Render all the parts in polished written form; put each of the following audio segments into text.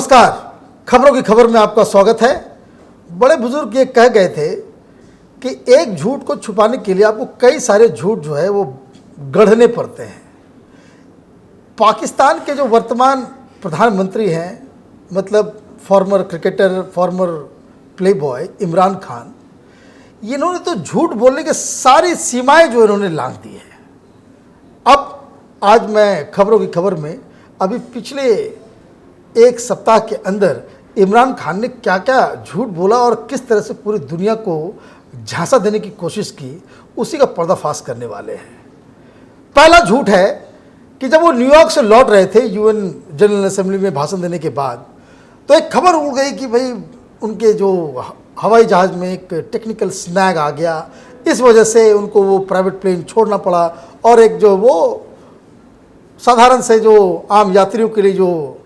नमस्कार। खबरों की खबर में आपका स्वागत है। बड़े बुजुर्ग ये कह गए थे कि एक झूठ को छुपाने के लिए आपको कई सारे झूठ जो है वो गढ़ने पड़ते हैं। पाकिस्तान के जो वर्तमान प्रधानमंत्री हैं, मतलब farmer cricketer, farmer Playboy Imran Khan, इन्होंने तो झूठ बोलने के सारी सीमाएं जो इन्होंने लांघ दी है। अब आज मैं खबरों की खबर में अभी पिछले एक सप्ताह के अंदर इमरान खान ने क्या क्या झूठ बोला और किस तरह से पूरी दुनिया को झांसा देने की कोशिश की, उसी का पर्दाफाश करने वाले हैं। पहला झूठ है कि जब वो न्यूयॉर्क से लौट रहे थे यूएन जनरल असेंबली में भाषण देने के बाद, तो एक खबर उड़ गई कि भाई उनके जो हवाई जहाज़ में एक टेक्निकल स्नैग आ गया, इस वजह से उनको वो प्राइवेट प्लेन छोड़ना पड़ा और एक जो वो साधारण से जो आम यात्रियों के लिए जो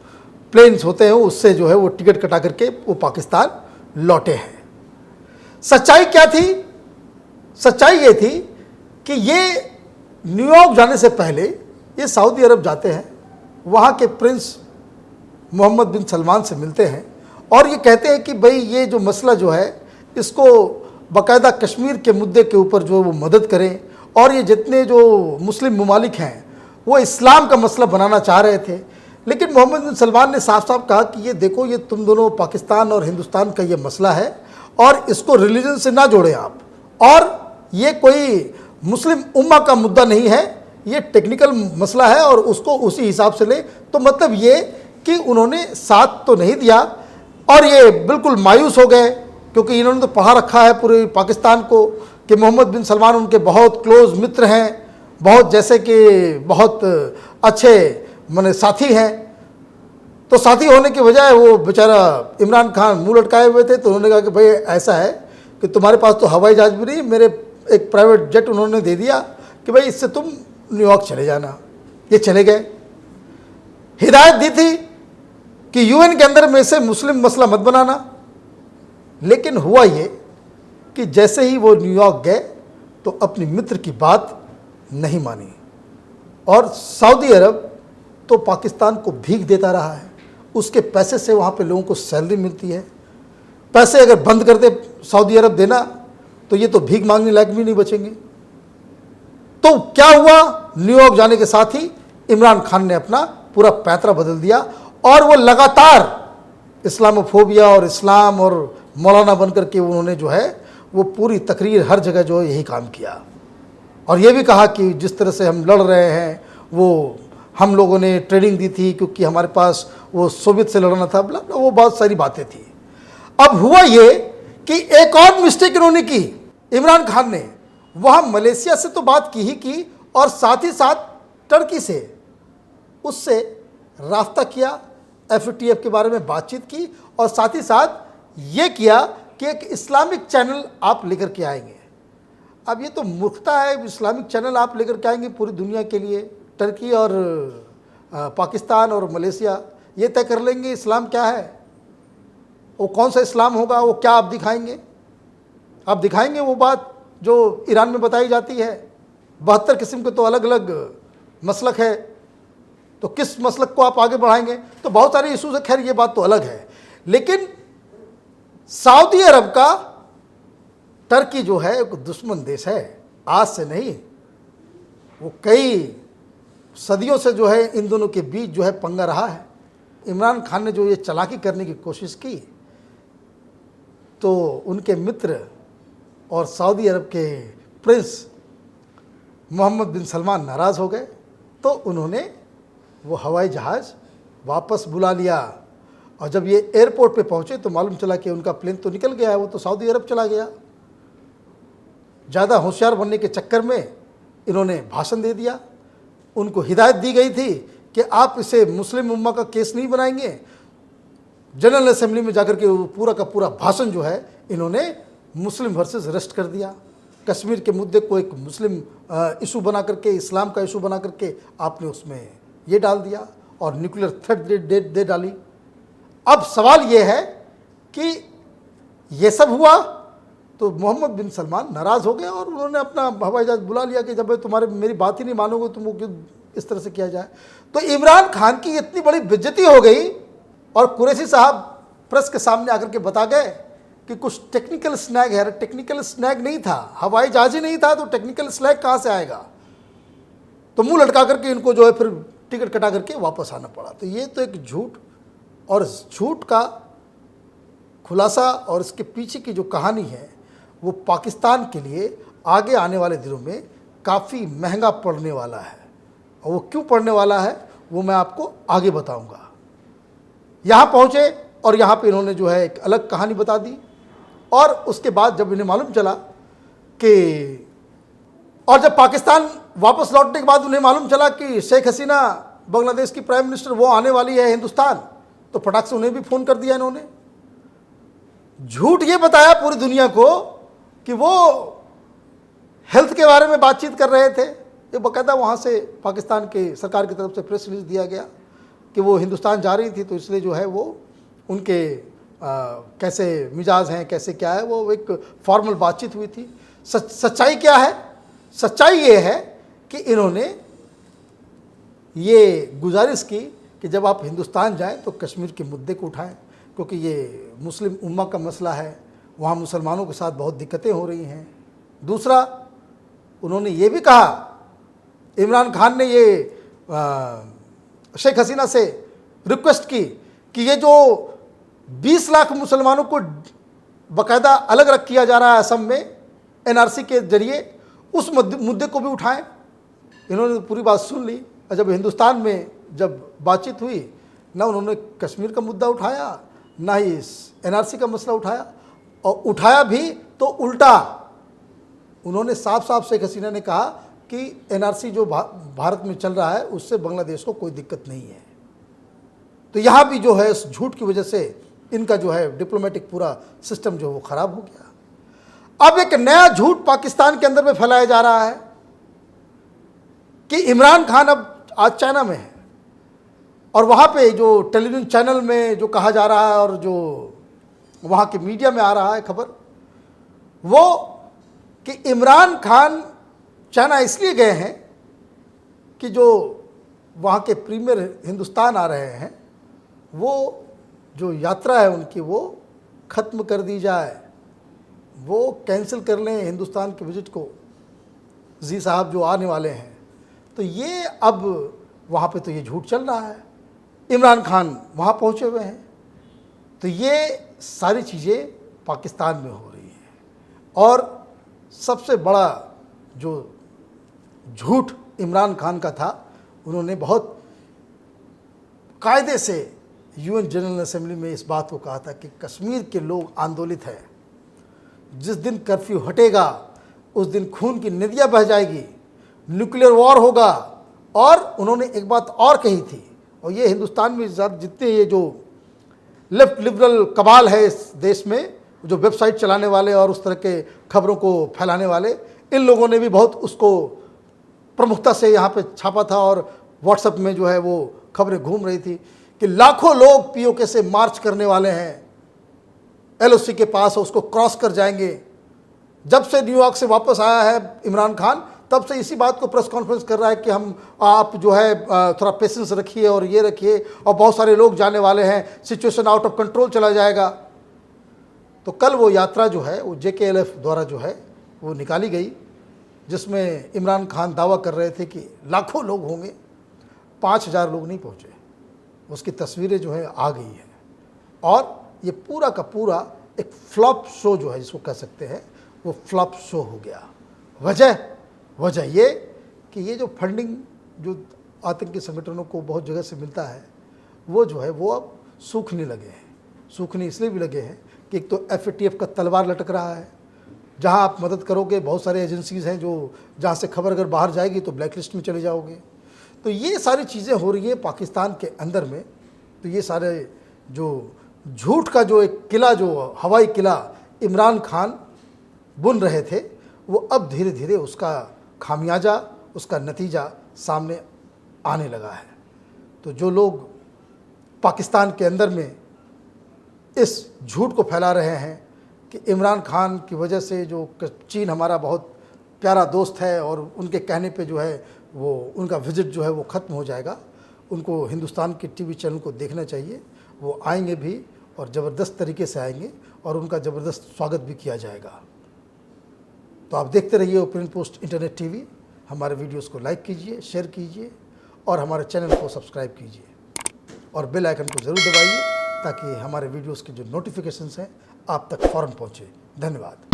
प्लेन्स होते हैं उससे जो है वो टिकट कटा करके वो पाकिस्तान लौटे हैं। सच्चाई क्या थी? सच्चाई ये थी कि ये न्यूयॉर्क जाने से पहले ये सऊदी अरब जाते हैं, वहाँ के प्रिंस मोहम्मद बिन सलमान से मिलते हैं और ये कहते हैं कि भाई ये जो मसला जो है इसको बाकायदा कश्मीर के मुद्दे के ऊपर जो है वो मदद करें, और ये जितने जो मुस्लिम ममालिक हैं वो इस्लाम का मसला बनाना चाह रहे थे। लेकिन मोहम्मद बिन सलमान ने साफ साफ कहा कि ये देखो, ये तुम दोनों पाकिस्तान और हिंदुस्तान का ये मसला है और इसको रिलीजन से ना जोड़ें आप, और ये कोई मुस्लिम उम्मा का मुद्दा नहीं है, ये टेक्निकल मसला है और उसको उसी हिसाब से ले। तो मतलब ये कि उन्होंने साथ तो नहीं दिया और ये बिल्कुल मायूस हो गए, क्योंकि इन्होंने तो पढ़ा रखा है पूरे पाकिस्तान को कि मोहम्मद बिन सलमान उनके बहुत क्लोज मित्र हैं, बहुत जैसे कि बहुत अच्छे माने साथी हैं। तो साथी होने की बजाय वो बेचारा इमरान खान मुंह लटकाए हुए थे। तो उन्होंने कहा कि भाई ऐसा है कि तुम्हारे पास तो हवाई जहाज भी नहीं, मेरे एक प्राइवेट जेट उन्होंने दे दिया कि भाई इससे तुम न्यूयॉर्क चले जाना। ये चले गए। हिदायत दी थी कि यूएन के अंदर में से मुस्लिम मसला मत बनाना, लेकिन हुआ ये कि जैसे ही वो न्यूयॉर्क गए तो अपनी मित्र की बात नहीं मानी, और सऊदी अरब तो पाकिस्तान को भीख देता रहा है। उसके पैसे से वहाँ पे लोगों को सैलरी मिलती है। पैसे अगर बंद कर दे सऊदी अरब देना तो ये तो भीख मांगने लायक भी नहीं बचेंगे। तो क्या हुआ, न्यूयॉर्क जाने के साथ ही इमरान खान ने अपना पूरा पैतरा बदल दिया और वो लगातार इस्लामोफोबिया और इस्लाम और मौलाना बन करके उन्होंने जो है वो पूरी तकरीर हर जगह जो है यही काम किया, और ये भी कहा कि जिस तरह से हम लड़ रहे हैं वो हम लोगों ने ट्रेनिंग दी थी क्योंकि हमारे पास वो सोवियत से लड़ना था, वो बहुत सारी बातें थी। अब हुआ ये कि एक और मिस्टेक इन्होंने की। इमरान खान ने वहाँ मलेशिया से तो बात की ही की, और साथ ही साथ टर्की से उससे रास्ता किया, एफएटीएफ के बारे में बातचीत की, और साथ ही साथ ये किया कि एक इस्लामिक चैनल आप लेकर के आएंगे। अब ये तो मूर्खता है, इस्लामिक चैनल आप लेकर के आएंगे पूरी दुनिया के लिए। टर्की और पाकिस्तान और मलेशिया ये तय कर लेंगे इस्लाम क्या है, वो कौन सा इस्लाम होगा, वो क्या आप दिखाएंगे? आप दिखाएंगे वो बात जो ईरान में बताई जाती है। 72 किस्म के तो अलग अलग मसलक है, तो किस मसलक को आप आगे बढ़ाएंगे? तो बहुत सारे इशूज़ है, खैर ये बात तो अलग है। लेकिन सऊदी अरब का टर्की जो है एक दुश्मन देश है, आज से नहीं, वो कई सदियों से जो है इन दोनों के बीच जो है पंगा रहा है। इमरान खान ने जो ये चालाकी करने की कोशिश की तो उनके मित्र और सऊदी अरब के प्रिंस मोहम्मद बिन सलमान नाराज़ हो गए, तो उन्होंने वो हवाई जहाज़ वापस बुला लिया। और जब ये एयरपोर्ट पे पहुँचे तो मालूम चला कि उनका प्लेन तो निकल गया है, वो तो सऊदी अरब चला गया। ज़्यादा होशियार बनने के चक्कर में इन्होंने भाषण दे दिया। उनको हिदायत दी गई थी कि आप इसे मुस्लिम उम्मा का केस नहीं बनाएंगे। जनरल असेंबली में जाकर के पूरा का पूरा भाषण जो है इन्होंने मुस्लिम वर्सेस रेस्ट कर दिया। कश्मीर के मुद्दे को एक मुस्लिम इशू बना करके, इस्लाम का इशू बना करके आपने उसमें ये डाल दिया और न्यूक्लियर थ्रेट दे डाली। अब सवाल ये है कि ये सब हुआ तो मोहम्मद बिन सलमान नाराज़ हो गए और उन्होंने अपना हवाई जहाज़ बुला लिया कि जब तुम्हारे मेरी बात ही नहीं मानोगे तुम वो क्यों इस तरह से किया जाए। तो इमरान खान की इतनी बड़ी बेइज्जती हो गई और कुरैशी साहब प्रेस के सामने आकर के बता गए कि कुछ टेक्निकल स्नैग है। टेक्निकल स्नैग नहीं था, हवाई जहाज ही नहीं था, तो टेक्निकल स्नैग कहाँ से आएगा। तो मुंह लटका करके इनको जो है फिर टिकट कटा करके वापस आना पड़ा। तो ये तो एक झूठ, और झूठ का खुलासा और इसके पीछे की जो कहानी है वो पाकिस्तान के लिए आगे आने वाले दिनों में काफ़ी महंगा पड़ने वाला है। और वो क्यों पड़ने वाला है वो मैं आपको आगे बताऊंगा। यहाँ पहुँचे और यहाँ पे इन्होंने जो है एक अलग कहानी बता दी, और उसके बाद जब इन्हें मालूम चला कि, और जब पाकिस्तान वापस लौटने के बाद उन्हें मालूम चला कि शेख हसीना बांग्लादेश की प्राइम मिनिस्टर वो आने वाली है हिंदुस्तान, तो फटाक से उन्हें भी फ़ोन कर दिया इन्होंने। झूठ ये बताया पूरी दुनिया को कि वो हेल्थ के बारे में बातचीत कर रहे थे। ये बाकायदा वहाँ से पाकिस्तान के सरकार की तरफ से प्रेस रिलीज दिया गया कि वो हिंदुस्तान जा रही थी, तो इसलिए जो है वो उनके कैसे मिजाज हैं, कैसे क्या है, वो एक फॉर्मल बातचीत हुई थी। सच्चाई क्या है? सच्चाई ये है कि इन्होंने ये गुजारिश की कि जब आप हिंदुस्तान जाएं तो कश्मीर के मुद्दे को उठाएं, क्योंकि ये मुस्लिम उम्मा का मसला है, वहाँ मुसलमानों के साथ बहुत दिक्कतें हो रही हैं। दूसरा, उन्होंने ये भी कहा, इमरान खान ने ये शेख हसीना से रिक्वेस्ट की कि ये जो 20 लाख मुसलमानों को बाकायदा अलग रख किया जा रहा है असम में एनआरसी के जरिए, उस मुद्दे को भी उठाएं। इन्होंने पूरी बात सुन ली, और जब हिंदुस्तान में जब बातचीत हुई, ना उन्होंने कश्मीर का मुद्दा उठाया, ना ही इस एनआरसी का मसला उठाया, और उठाया भी तो उल्टा। उन्होंने साफ साफ शेख हसीना ने कहा कि एनआरसी जो भारत में चल रहा है उससे बांग्लादेश को कोई दिक्कत नहीं है। तो यहाँ भी जो है इस झूठ की वजह से इनका जो है डिप्लोमेटिक पूरा सिस्टम जो है वो ख़राब हो गया। अब एक नया झूठ पाकिस्तान के अंदर में फैलाया जा रहा है कि इमरान खान अब आज चाइना में है, और वहाँ पे जो टेलीविज़न चैनल में जो कहा जा रहा है और जो वहाँ के मीडिया में आ रहा है खबर, वो कि इमरान खान चाइना इसलिए गए हैं कि जो वहाँ के प्रीमियर हिंदुस्तान आ रहे हैं, वो जो यात्रा है उनकी वो ख़त्म कर दी जाए, वो कैंसिल कर लें हिंदुस्तान के विज़िट को, जी साहब जो आने वाले हैं। तो ये अब वहाँ पे तो ये झूठ चल रहा है, इमरान खान वहाँ पहुँचे हुए हैं। तो ये सारी चीज़ें पाकिस्तान में हो रही हैं, और सबसे बड़ा जो झूठ इमरान खान का था, उन्होंने बहुत कायदे से यूएन जनरल असेंबली में इस बात को कहा था कि कश्मीर के लोग आंदोलित हैं, जिस दिन कर्फ्यू हटेगा उस दिन खून की नदियाँ बह जाएगी, न्यूक्लियर वॉर होगा। और उन्होंने एक बात और कही थी, और ये हिंदुस्तान में जितने ये जो लेफ्ट लिबरल कबाल है इस देश में, जो वेबसाइट चलाने वाले और उस तरह के खबरों को फैलाने वाले, इन लोगों ने भी बहुत उसको प्रमुखता से यहाँ पे छापा था, और व्हाट्सएप में जो है वो खबरें घूम रही थी कि लाखों लोग पीओके से मार्च करने वाले हैं एलओसी के पास, उसको क्रॉस कर जाएंगे। जब से न्यूयॉर्क से वापस आया है इमरान खान, तब से इसी बात को प्रेस कॉन्फ्रेंस कर रहा है कि हम आप जो है थोड़ा पेशेंस रखिए और ये रखिए, और बहुत सारे लोग जाने वाले हैं, सिचुएशन आउट ऑफ कंट्रोल चला जाएगा। तो कल वो यात्रा जो है वो JKLF द्वारा जो है वो निकाली गई, जिसमें इमरान खान दावा कर रहे थे कि लाखों लोग होंगे। 5000 लोग नहीं पहुँचे, उसकी तस्वीरें जो है आ गई हैं, और ये पूरा का पूरा एक फ्लॉप शो जो है जिसको कह सकते हैं, वो फ्लॉप शो हो गया। वजह ये कि ये जो फंडिंग जो आतंकी संगठनों को बहुत जगह से मिलता है, वो जो है वो अब सूखने लगे हैं। सूखने इसलिए भी लगे हैं कि एक तो FATF का तलवार लटक रहा है, जहां आप मदद करोगे बहुत सारे एजेंसीज़ हैं जो जहां से खबर अगर बाहर जाएगी तो ब्लैक लिस्ट में चले जाओगे। तो ये सारी चीज़ें हो रही हैं पाकिस्तान के अंदर में। तो ये सारे जो झूठ का जो एक किला, जो हवाई किला इमरान खान बुन रहे थे, वो अब धीरे धीरे उसका खामियाजा, उसका नतीजा सामने आने लगा है। तो जो लोग पाकिस्तान के अंदर में इस झूठ को फैला रहे हैं कि इमरान खान की वजह से जो चीन हमारा बहुत प्यारा दोस्त है और उनके कहने पे जो है वो उनका विज़िट जो है वो ख़त्म हो जाएगा, उनको हिंदुस्तान के टीवी चैनल को देखना चाहिए वो आएंगे भी और ज़बरदस्त तरीके से आएंगे और उनका ज़बरदस्त स्वागत भी किया जाएगा। तो आप देखते रहिए ओपिनियन पोस्ट इंटरनेट टीवी। हमारे वीडियोस को लाइक कीजिए, शेयर कीजिए और हमारे चैनल को सब्सक्राइब कीजिए और बेल आइकन को ज़रूर दबाइए ताकि हमारे वीडियोस के जो नोटिफिकेशंस हैं आप तक फ़ौरन पहुँचे। धन्यवाद।